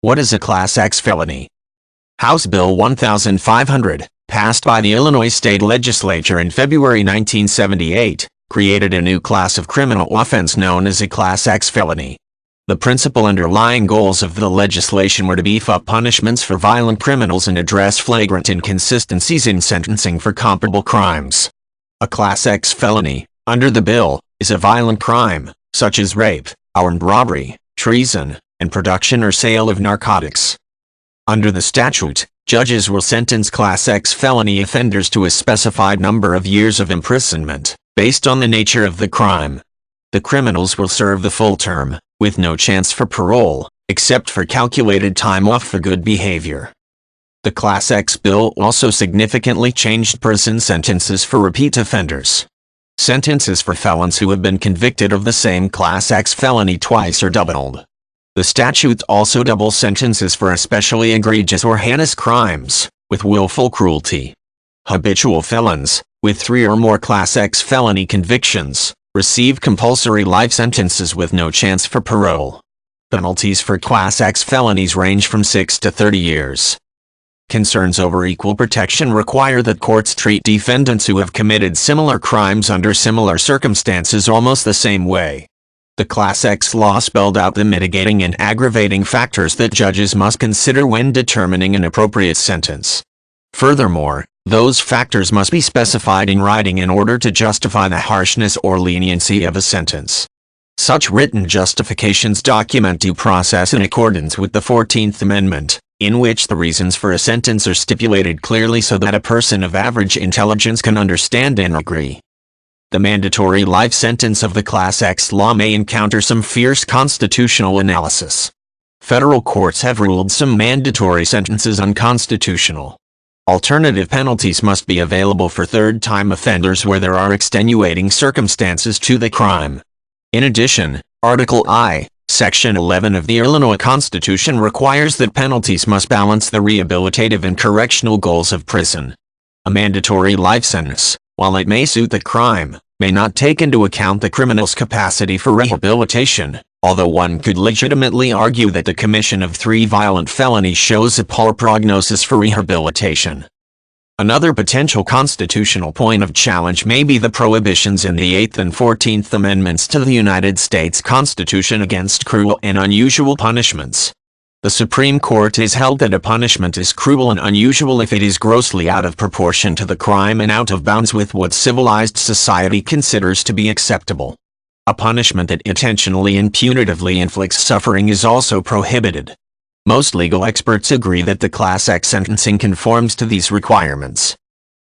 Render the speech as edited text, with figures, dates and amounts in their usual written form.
What is a Class X felony? House Bill 1500, passed by the Illinois State Legislature in February 1978, created a new class of criminal offense known as a Class X felony. The principal underlying goals of the legislation were to beef up punishments for violent criminals and address flagrant inconsistencies in sentencing for comparable crimes. A Class X felony, under the bill, is a violent crime, such as rape, armed robbery, treason, and production or sale of narcotics. Under the statute, judges will sentence Class X felony offenders to a specified number of years of imprisonment, based on the nature of the crime. The criminals will serve the full term, with no chance for parole, except for calculated time off for good behavior. The Class X bill also significantly changed prison sentences for repeat offenders. Sentences for felons who have been convicted of the same Class X felony twice are doubled. The statute also doubles sentences for especially egregious or heinous crimes, with willful cruelty. Habitual felons, with 3 or more Class X felony convictions, receive compulsory life sentences with no chance for parole. Penalties for Class X felonies range from 6 to 30 years. Concerns over equal protection require that courts treat defendants who have committed similar crimes under similar circumstances almost the same way. The Class X law spelled out the mitigating and aggravating factors that judges must consider when determining an appropriate sentence. Furthermore, those factors must be specified in writing in order to justify the harshness or leniency of a sentence. Such written justifications document due process in accordance with the 14th Amendment, in which the reasons for a sentence are stipulated clearly so that a person of average intelligence can understand and agree. The mandatory life sentence of the Class X law may encounter some fierce constitutional analysis. Federal courts have ruled some mandatory sentences unconstitutional. Alternative penalties must be available for third-time offenders where there are extenuating circumstances to the crime. In addition, Article I, Section 11 of the Illinois Constitution requires that penalties must balance the rehabilitative and correctional goals of prison. A mandatory life sentence, while it may suit the crime, may not take into account the criminal's capacity for rehabilitation, although one could legitimately argue that the commission of 3 violent felonies shows a poor prognosis for rehabilitation. Another potential constitutional point of challenge may be the prohibitions in the 8th and 14th Amendments to the United States Constitution against cruel and unusual punishments. The Supreme Court has held that a punishment is cruel and unusual if it is grossly out of proportion to the crime and out of bounds with what civilized society considers to be acceptable. A punishment that intentionally and punitively inflicts suffering is also prohibited. Most legal experts agree that the Class X sentencing conforms to these requirements.